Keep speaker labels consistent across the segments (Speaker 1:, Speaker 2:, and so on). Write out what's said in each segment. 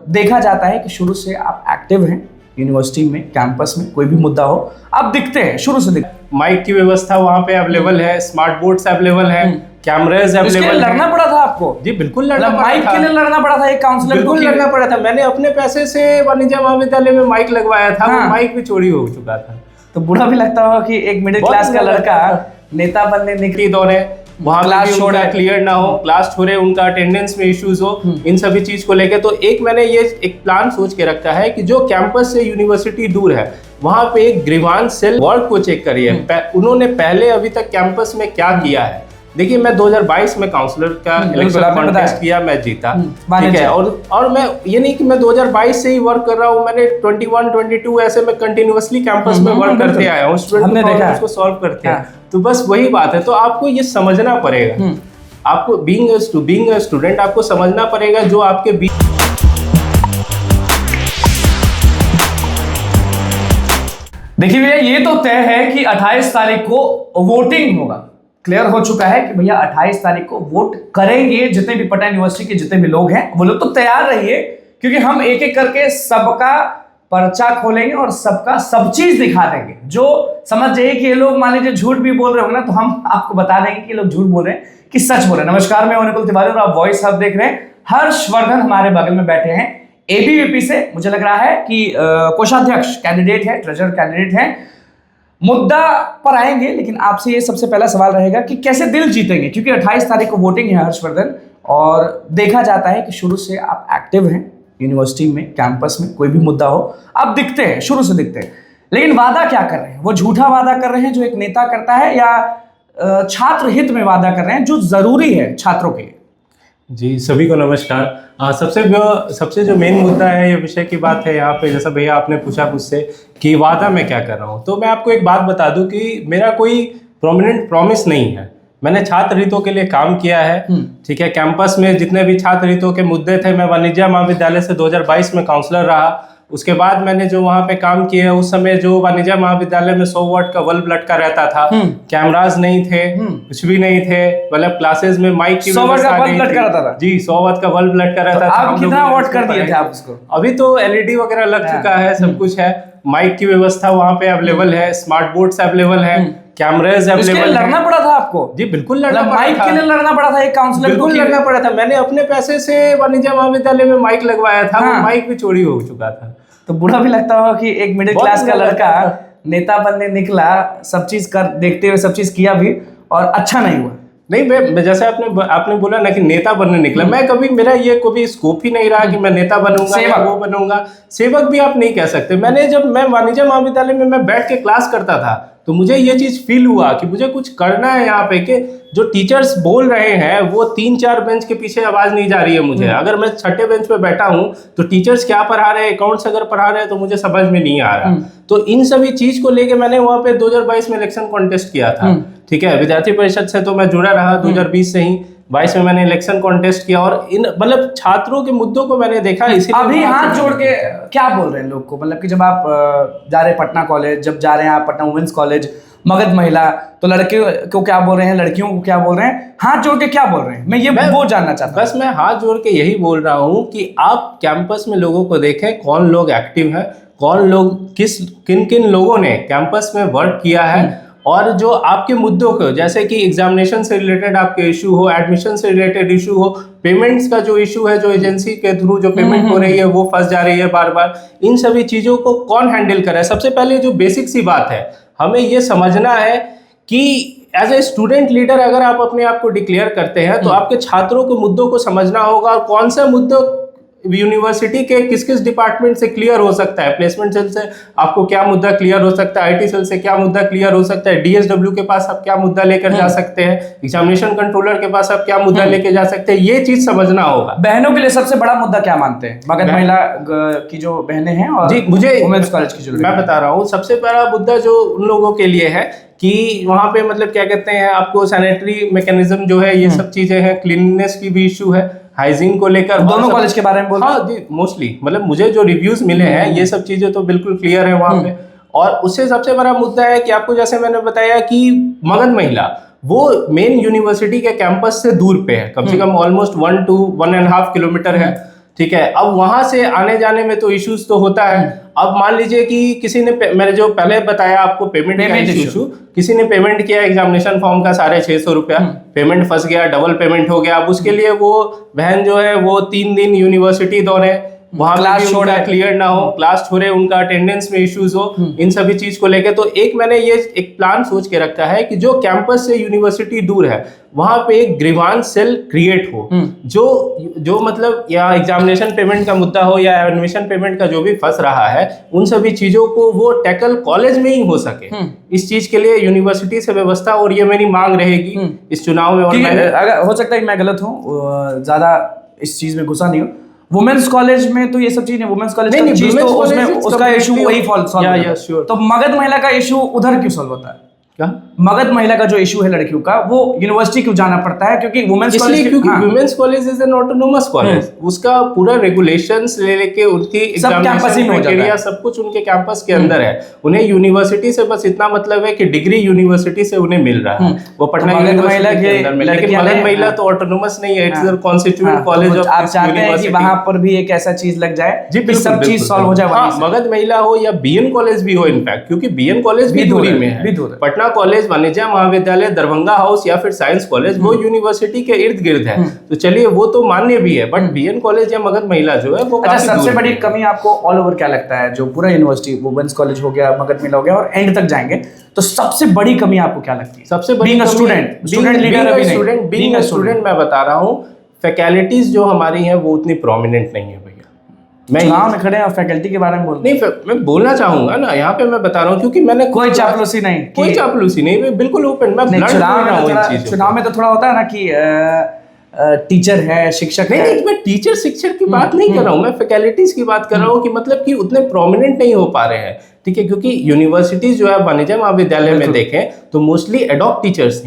Speaker 1: देखा जाता है कि शुरू से आप एक्टिव हैं यूनिवर्सिटी में, कैंपस में, कोई भी मुद्दा हो आप दिखते हैं, शुरू से दिखते हैं।
Speaker 2: माइक की व्यवस्था वहाँ पे अवेलेबल है, स्मार्ट बोर्ड्स अवेलेबल है, कैमराज अवेलेबल है।
Speaker 1: लड़ना पड़ा था आपको?
Speaker 2: जी बिल्कुल लड़ना पड़ा
Speaker 1: माइक
Speaker 2: था।
Speaker 1: के लिए लड़ना पड़ा था एक काउंसलर को?
Speaker 2: बिल्कुल लड़ना पड़ा था। मैंने अपने पैसे से वाणिज्य महाविद्यालय में माइक लगवाया था। वो माइक भी चोरी हो चुका था।
Speaker 1: तो बुरा भी लगता होगा कि एक मिडिल क्लास का लड़का नेता बनने निकली
Speaker 2: दौरे वहाँ क्लास छोड़ा, क्लियर ना हो, क्लास छोड़े, उनका अटेंडेंस में इश्यूज हो, इन सभी चीज को लेके तो मैंने ये एक प्लान सोच के रखा है कि जो कैंपस से यूनिवर्सिटी दूर है वहाँ पे एक ग्रीवांस सेल वर्क को चेक करिए। उन्होंने पहले अभी तक कैंपस में क्या किया है। देखिए मैं 2022 में काउंसलर का इलेक्शन कॉन्टेस्ट किया, मैं जीता, ठीक है। और मैं ये नहीं कि मैं 2022 से ही वर्क कर रहा हूँ, मैंने 21, 22 ऐसे में कंटिन्यूअसली कैंपस में वर्क करते आया हूँ, स्टूडेंट प्रॉब्लम्स को सॉल्व करते हैं। तो बस वही बात है। तो आपको ये समझना पड़ेगा, आपको बीइंग अ स्टूडेंट आपको समझना पड़ेगा जो आपके
Speaker 1: देखिए भैया ये तो तय है कि 28 तारीख को वोटिंग होगा, क्लियर हो चुका है कि भैया 28 तारीख को वोट करेंगे जितने भी पटना यूनिवर्सिटी के जितने भी लोग हैं। वो लोग तो तैयार रहिए क्योंकि हम एक एक करके सबका पर्चा खोलेंगे और सबका सब चीज दिखा देंगे। जो समझ जाइए कि ये लोग मान लीजिए झूठ भी बोल रहे हो ना, तो हम आपको बता देंगे कि ये लोग झूठ बोल रहे हैं कि सच बोल रहे हैं। नमस्कार, मैं अनुकुल तिवारी और आप वॉइस हब देख रहे हैं। हर्षवर्धन हमारे बगल में बैठे हैं एबीवीपी से, मुझे लग रहा है कि कोषाध्यक्ष कैंडिडेट है, ट्रेजरर कैंडिडेट है। मुद्दा पर आएंगे, लेकिन आपसे ये सबसे पहला सवाल रहेगा कि कैसे दिल जीतेंगे, क्योंकि 28 तारीख को वोटिंग है हर्षवर्धन, और देखा जाता है कि शुरू से आप एक्टिव हैं यूनिवर्सिटी में, कैंपस में, कोई भी मुद्दा हो आप दिखते हैं, शुरू से दिखते हैं। लेकिन वादा क्या कर रहे हैं? वो झूठा वादा कर रहे हैं जो एक नेता करता है, या छात्र हित में वादा कर रहे हैं जो जरूरी है छात्रों के लिए?
Speaker 2: जी सभी को नमस्कार। सबसे जो मेन मुद्दा है, ये विषय की बात है यहाँ पे, जैसा भैया आपने पूछा मुझसे कि वादा मैं क्या कर रहा हूँ, तो मैं आपको एक बात बता दूं कि मेरा कोई प्रोमिनेंट प्रॉमिस नहीं है। मैंने छात्र हितों के लिए काम किया है, ठीक है। कैंपस में जितने भी छात्र हितों के मुद्दे थे, मैं वाणिज्य महाविद्यालय से 2022 में काउंसलर रहा। उसके बाद मैंने जो वहाँ पे काम किया, उस समय जो वाणिज्य महाविद्यालय में 100 वाट का बल्ब लटका रहता था, कैमराज नहीं थे, कुछ भी नहीं थे, मतलब क्लासेस में माइक की
Speaker 1: 100 वाट का बल्ब लटका रहता था।
Speaker 2: जी 100 वाट का बल्ब लटका रहता था।
Speaker 1: आप कितना वाट कर दिए थे आप उसको?
Speaker 2: अभी तो एलईडी वगैरह लग चुका है, सब कुछ है, माइक की व्यवस्था वहाँ पे अवेलेबल है, स्मार्ट बोर्ड्स अवेलेबल है, कैमराज अवेलेबल है।
Speaker 1: लड़ना पड़ा था आपको?
Speaker 2: जी बिल्कुल लड़ना पड़ा था।
Speaker 1: माइक के लिए लड़ना पड़ा था एक काउंसलर को?
Speaker 2: बिल्कुल लड़ना पड़ा था। मैंने अपने पैसे से वाणिज्य महाविद्यालय में माइक लगवाया था। वो माइक भी चोरी हो चुका था।
Speaker 1: तो बुरा भी लगता होगा कि एक मिडिल क्लास का लड़का नेता बनने निकला, सब चीज कर देखते हुए सब चीज किया भी, और अच्छा नहीं हुआ।
Speaker 2: नहीं, मैं जैसे आपने बोला ना कि नेता बनने निकला, मैं कभी, मेरा ये कभी स्कोप ही नहीं रहा कि मैं नेता बनूंगा या वो बनूंगा। सेवक भी आप नहीं कह सकते। जब मैं वाणिज्य महाविद्यालय में मैं बैठ के क्लास करता था, तो मुझे ये चीज फील हुआ कि मुझे कुछ करना है यहाँ पे, कि जो टीचर्स बोल रहे हैं वो 3-4 बेंच के पीछे आवाज नहीं जा रही है मुझे। अगर मैं 6ठे बेंच पे बैठा हूँ तो टीचर्स क्या पढ़ा रहे हैं, अकाउंट्स अगर पढ़ा रहे हैं तो मुझे समझ में नहीं आ रहा। तो इन सभी चीज को लेके मैंने वहाँ पे 2022 में इलेक्शन कॉन्टेस्ट किया था, ठीक है। विद्यार्थी परिषद से तो मैं जुड़ा रहा 2020 से ही, 22 में मैंने इलेक्शन कॉन्टेस्ट किया, और इन मतलब छात्रों के मुद्दों को मैंने देखा। इसीलिए
Speaker 1: अभी हाथ जोड़ के क्या बोल रहे हैं लोग को, मतलब कि जब आप जा रहे हैं पटना कॉलेज, जब जा रहे हैं आप पटना वुमेन्स कॉलेज, मगध महिला, तो लड़के को क्या बोल रहे हैं, लड़कियों को क्या बोल रहे हैं, हाथ जोड़ के क्या बोल रहे हैं? मैं वो जानना चाहता हूँ।
Speaker 2: बस मैं हाथ जोड़ के यही बोल रहा हूँ कि आप कैंपस में लोगों को देखें, कौन लोग एक्टिव है, कौन लोग किन किन लोगों ने कैंपस में वर्क किया है, और जो आपके मुद्दों को, जैसे कि एग्जामिनेशन से रिलेटेड आपके इशू हो, एडमिशन से रिलेटेड इशू हो, पेमेंट्स का जो इशू है, जो एजेंसी के थ्रू जो पेमेंट हो रही है वो फंस जा रही है बार बार, इन सभी चीजों को कौन हैंडल करे। सबसे पहले जो बेसिक सी बात है, हमें ये समझना है कि एज ए स्टूडेंट लीडर अगर आप अपने आप को डिक्लेयर करते हैं तो आपके छात्रों के मुद्दों को समझना होगा, और कौन सा मुद्दों यूनिवर्सिटी के किस किस डिपार्टमेंट से क्लियर हो सकता है। प्लेसमेंट सेल से आपको क्या मुद्दा क्लियर हो सकता है, आईटी सेल से क्या मुद्दा क्लियर हो सकता है, डीएसडब्ल्यू के पास आप क्या मुद्दा लेकर जा सकते हैं, एग्जामिनेशन कंट्रोलर के पास आप क्या मुद्दा लेकर जा सकते हैं, ये चीज समझना होगा।
Speaker 1: बहनों के लिए सबसे बड़ा मुद्दा क्या मानते हैं, मगध महिला की जो बहनें हैं, और
Speaker 2: जी मुझे
Speaker 1: वुमेन्स कॉलेज की जो
Speaker 2: मैं बता रहा हूँ, सबसे बड़ा मुद्दा जो उन लोगों के लिए है कि वहाँ पे मतलब क्या कहते हैं, आपको सैनिटरी मैकेनिज्म जो है, ये सब चीजें हैं, क्लीननेस की भी इशू है, हाइजीन को लेकर।
Speaker 1: दोनों कॉलेज के बारे में बोल?
Speaker 2: हाँ जी, मोस्टली मतलब मुझे जो रिव्यूज मिले हैं ये सब चीजें तो बिल्कुल क्लियर है वहाँ पे। और उससे सबसे बड़ा मुद्दा है कि आपको जैसे मैंने बताया कि मगध महिला वो मेन यूनिवर्सिटी के कैंपस से दूर पे है, कम से कम ऑलमोस्ट 1 to 1.5 किलोमीटर है, ठीक है। अब वहां से आने जाने में तो इश्यूज तो होता है। अब मान लीजिए कि किसी ने मैंने जो पहले बताया आपको पेमेंट का इशू, किसी ने पेमेंट किया एग्जामिनेशन फॉर्म का 650 रुपया, पेमेंट फंस गया, डबल पेमेंट हो गया। अब उसके लिए वो बहन जो है वो 3 दिन यूनिवर्सिटी दौड़े, वहां क्लास छोड़ा, क्लियर ना हो, क्लास छोड़े, उनका अटेंडेंस में इश्यूज हो, इन सभी चीज को लेके। तो एक मैंने ये एक प्लान सोच के रखा है कि जो कैंपस से यूनिवर्सिटी दूर है वहां पे एक ग्रीवांस सेल क्रिएट हो, जो मतलब या एग्जामिनेशन पेमेंट का मुद्दा हो या एडमिशन पेमेंट का जो भी फंस रहा है, उन सभी चीजों को वो टैकल कॉलेज में ही हो सके। इस चीज के लिए यूनिवर्सिटी से व्यवस्था, और ये मेरी मांग रहेगी इस चुनाव में। और
Speaker 1: अगर हो सकता है कि मैं गलत हूँ, ज्यादा इस चीज में घुसा नहीं हूँ, वुमेन्स कॉलेज में तो ये सब चीज नहीं, वुमेन्स कॉलेज का चीज तो उसमें उसका इशू वही सॉल्व होता है। तो मगध महिला का इशू उधर क्यों सॉल्व होता है?
Speaker 2: क्या
Speaker 1: मगध महिला का जो इशू है लड़कियों का, वो यूनिवर्सिटी क्यों जाना पड़ता है? क्योंकि वुमेन्स कॉलेज,
Speaker 2: क्योंकि women's college is an autonomous college, उसका पूरा रेगुलेशंस ले लेके उनकी एग्जामिनेशन क्राइटेरिया सब कुछ उनके कैंपस के अंदर है। उन्हें यूनिवर्सिटी से बस इतना मतलब है कि डिग्री यूनिवर्सिटी से उन्हें मिल रहा है, वो पटना यूनिवर्सिटी के अंदर में। लेकिन मगध महिला तो ऑटोनोमस नहीं है, it's their constituent college of.
Speaker 1: आप चाहते हैं कि वहां पर भी एक ऐसा चीज लग जाए कि सब चीज सॉल्व हो जाए?
Speaker 2: मगध महिला हो या बीएन कॉलेज भी हो, इनफैक्ट क्योंकि बीएन कॉलेज भी दूरी में है, पटना कॉलेज, वाणिज्य महाविद्यालय, दरभंगा हाउस या फिर साइंस कॉलेज, वो यूनिवर्सिटी के इर्द गिर्द है। तो चलिए वो तो मान्य भी है, बट बीएन कॉलेज या मगध महिला जो है वो काफी
Speaker 1: सबसे बड़ी कमी आपको ऑल ओवर क्या लगता है? जो पूरा यूनिवर्सिटी, वुमेन्स कॉलेज हो गया, मगध महिला हो गया और एंड तक जाएंगे, तो सबसे बड़ी कमी आपको क्या लगती है?
Speaker 2: सबसे बड़ी स्टूडेंट मैं बता रहा हूँ, फैकल्टीज जो हमारी हैं वो उतनी प्रोमिनेंट नहीं है भैया।
Speaker 1: मैं चुनाव में खड़े हैं और फैकल्टी के बारे में बोल
Speaker 2: नहीं, मैं बोलना चाहूंगा ना, यहाँ पे मैं बता रहा हूँ, क्योंकि मैंने
Speaker 1: कोई चापलूसी नहीं,
Speaker 2: कोई चापलूसी नहीं, मैं बिल्कुल ओपन, मैं
Speaker 1: चुनाव में तो थोड़ा होता है ना कि टीचर है, शिक्षक
Speaker 2: नहीं,
Speaker 1: है।
Speaker 2: मैं टीचर शिक्षक की बात नहीं कर रहा हूँ, मैं फैकल्टीज की बात कर रहा हूँ कि मतलब कि उतने प्रोमिनेंट नहीं हो पा रहे हैं, ठीक है। क्योंकि यूनिवर्सिटीज जो है वाणिज्य महाविद्यालय में देखें तो मोस्टली एडॉक टीचर्स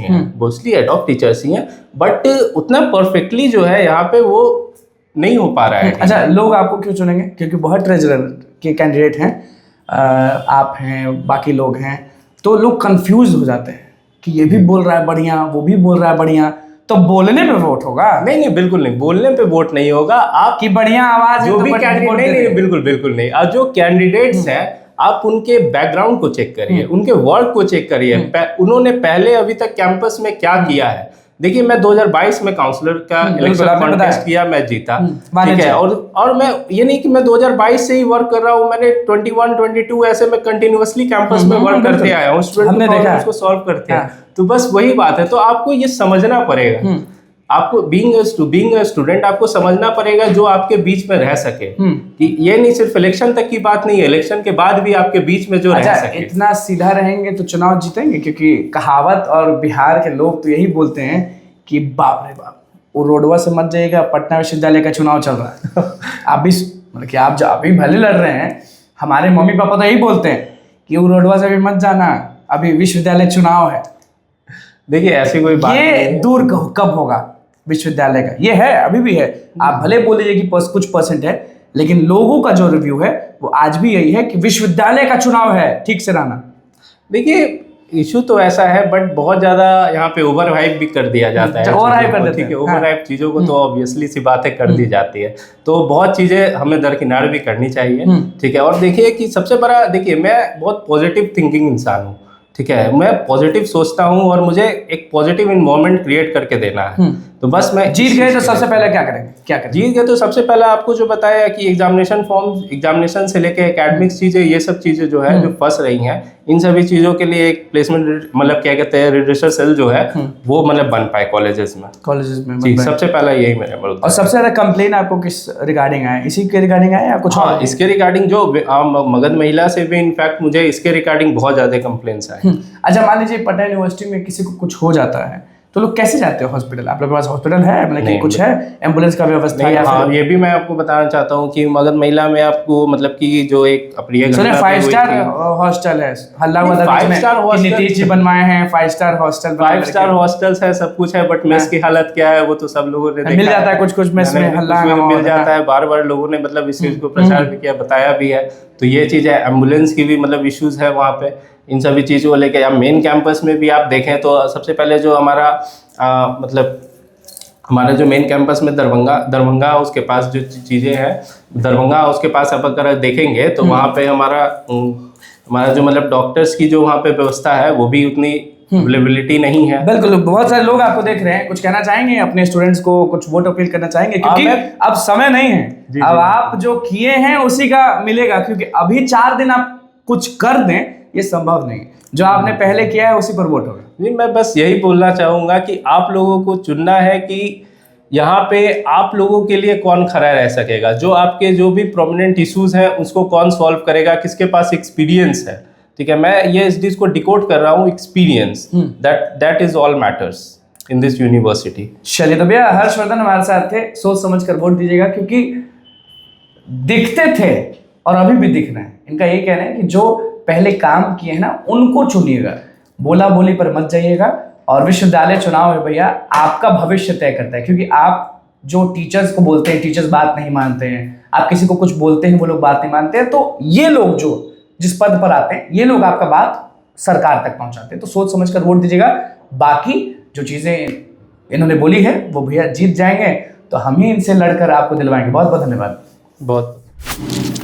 Speaker 2: ही हैं, बट उतना परफेक्टली जो है यहाँ पे वो नहीं हो पा रहा है।
Speaker 1: अच्छा, लोग आपको क्यों चुनेंगे? क्योंकि बहुत ट्रेजरर के कैंडिडेट हैं, आप हैं, बाकी लोग हैं, तो लोग कंफ्यूज हो जाते हैं कि ये भी बोल रहा है बढ़िया, वो भी बोल रहा है बढ़िया, तो बोलने पे वोट होगा?
Speaker 2: नहीं, बिल्कुल नहीं, बोलने पे वोट नहीं होगा। आप
Speaker 1: की बढ़िया आवाज
Speaker 2: जो भी कैंडिडेट, नहीं, बिल्कुल नहीं। और जो कैंडिडेट्स हैं, आप उनके बैकग्राउंड को चेक करिए, उनके वर्क को चेक करिए, उन्होंने पहले अभी तक कैंपस में क्या किया है। देखिए, मैं 2022 में काउंसलर का इलेक्शन कॉन्टेस्ट किया, मैं जीता, ठीक है। और मैं ये नहीं कि मैं 2022 से ही वर्क कर रहा हूँ, मैंने 21, 22 ऐसे मैं कंटिन्यूअसली कैंपस में वर्क करते आया हूँ, स्टूडेंट प्रॉब्लम्स को सॉल्व करते हैं। तो बस वही बात है। तो आपको ये समझना पड़ेगा, आपको बीइंग अ स्टूडेंट आपको समझना पड़ेगा जो आपके बीच में रह सके, कि ये नहीं सिर्फ इलेक्शन तक की बात नहीं है, इलेक्शन के बाद भी आपके बीच में जो रह सके।
Speaker 1: इतना सीधा रहेंगे तो चुनाव जीतेंगे? क्योंकि कहावत और बिहार के लोग तो यही बोलते हैं कि बाप रे बाप, वो रोडवा से मत जाइएगा, पटना विश्वविद्यालय का चुनाव चल रहा है। आप भी मतलब कि आप अभी भले लड़ रहे हैं, हमारे मम्मी पापा तो यही बोलते हैं कि वो रोडवा से भी मत जाना, अभी विश्वविद्यालय चुनाव है।
Speaker 2: देखिए, ऐसी कोई बात
Speaker 1: ये दूर कब होगा विश्वविद्यालय का? ये है, अभी भी है। आप भले बोल लीजिए कि कुछ परसेंट है, लेकिन लोगों का जो रिव्यू है वो आज भी यही है कि विश्वविद्यालय का चुनाव है, ठीक से रहना।
Speaker 2: देखिए, इशू तो ऐसा है, बट बहुत ज्यादा यहाँ पे ओवर हाइप भी कर दिया जाता है,
Speaker 1: ओवर हाइप कर देते हैं,
Speaker 2: ओवर हाइप चीजों को तो ऑब्वियसली सी बातें कर दी जाती है। तो बहुत चीजें हमें दरकिनार भी करनी चाहिए, ठीक है। और देखिए कि सबसे बड़ा, देखिए मैं बहुत पॉजिटिव थिंकिंग इंसान हूँ, ठीक है, मैं पॉजिटिव सोचता हूँ और मुझे एक पॉजिटिव इन्वायरमेंट क्रिएट करके देना है। तो बस मैं
Speaker 1: जीत गए तो सबसे पहले क्या करेंगे?
Speaker 2: जीत गए तो सबसे पहले आपको जो बताया कि एग्जामिनेशन फॉर्म, एग्जामिनेशन से लेके एकेडमिक्स चीजें, ये सब चीजें जो है जो फंस रही हैं, इन सभी चीजों के लिए एक प्लेसमेंट मतलब क्या कहते हैं रिड्रेसल सेल जो है वो मतलब बन पाए कॉलेजेस में जी, सबसे पहला यही मेरा मतलब।
Speaker 1: और सबसे ज्यादा कंप्लेन आपको किस रिगार्डिंग आया? इसी के रिगार्डिंग आया या कुछ?
Speaker 2: हाँ, इसके रिगार्डिंग जो मगध महिला से भी इनफैक्ट मुझे इसके रिगार्डिंग बहुत ज्यादा कंप्लेंट्स आए।
Speaker 1: अच्छा, मान लीजिए पटना यूनिवर्सिटी में किसी को कुछ हो जाता है तो लोग कैसे जाते हैं हॉस्पिटल? आप लोगों के पास हॉस्पिटल है, मतलब कि कुछ है, एम्बुलेंस का व्यवस्था है?
Speaker 2: हाँ, ये भी मैं आपको बताना चाहता हूँ कि मगध महिला में आपको मतलब कि जो एक अप्रिय घटना
Speaker 1: 5 स्टार हॉस्टल है, हल्ला हुआ
Speaker 2: 5 स्टार हॉस्टल
Speaker 1: नीतीश जी बनवाए हैं, 5 स्टार हॉस्टल,
Speaker 2: 5 स्टार हॉस्टल्स है, सब कुछ है, बट मेस की हालत क्या है वो तो सब लोगों ने
Speaker 1: मिल जाता है, कुछ मेस में हल्ला
Speaker 2: मिल जाता है। बार बार लोगों ने मतलब इस चीज को प्रचार भी किया, बताया भी है। तो ये चीज है, एम्बुलेंस की भी मतलब इश्यूज है वहाँ पे, इन सभी चीज़ों को लेकर। या मेन कैंपस में भी आप देखें तो सबसे पहले जो हमारा मतलब हमारा जो मेन कैंपस में दरभंगा हाउस के पास जो चीज़ें हैं, दरभंगा हाउस के पास आप अगर देखेंगे तो वहाँ पे हमारा जो मतलब डॉक्टर्स की जो वहाँ पे व्यवस्था है वो भी उतनी अवेलेबिलिटी नहीं है।
Speaker 1: बिल्कुल, बहुत सारे लोग आपको देख रहे हैं, कुछ कहना चाहेंगे अपने स्टूडेंट्स को, कुछ वोट अपील करना चाहेंगे? क्योंकि अब समय नहीं है, अब आप जो किए हैं उसी का मिलेगा, क्योंकि अभी 4 दिन आप कुछ कर दें ये संभव नहीं, जो आपने पहले किया है उसी पर वोट होगा।
Speaker 2: नहीं, मैं बस यही बोलना चाहूँगा कि आप लोगों को चुनना है कि यहाँ पे आप लोगों के लिए कौन खड़ा रह सकेगा, जो आपके जो भी प्रोमिनेंट इश्यूज हैं उसको कौन सॉल्व करेगा, किसके पास एक्सपीरियंस है। ठीक है, मैं ये इस चीज को डिकोड कर रहा हूँ, experience, that is all matters in this university.
Speaker 1: चलिए, तो भैया हर्षवर्धन हमारे साथ थे, सोच समझ कर वोट दीजिएगा, क्योंकि दिखते थे और अभी भी दिख रहे हैं। इनका यही कहना है कि जो पहले काम किए हैं ना उनको चुनिएगा, बोला बोली पर मत जाइएगा। और विश्वविद्यालय चुनाव है भैया, आपका भविष्य तय करता है, क्योंकि आप जो टीचर्स को बोलते हैं, टीचर्स बात नहीं मानते हैं, आप किसी को कुछ बोलते हैं वो लोग बात नहीं मानते हैं, तो ये लोग जो जिस पद पर आते हैं ये लोग आपका बात सरकार तक पहुंचाते हैं। तो सोच समझ कर वोट दीजिएगा। बाकी जो चीजें इन्होंने बोली है वो भैया जीत जाएंगे, तो हम ही इनसे लड़कर आपको दिलवाएंगे। बहुत बहुत धन्यवाद।
Speaker 2: बहुत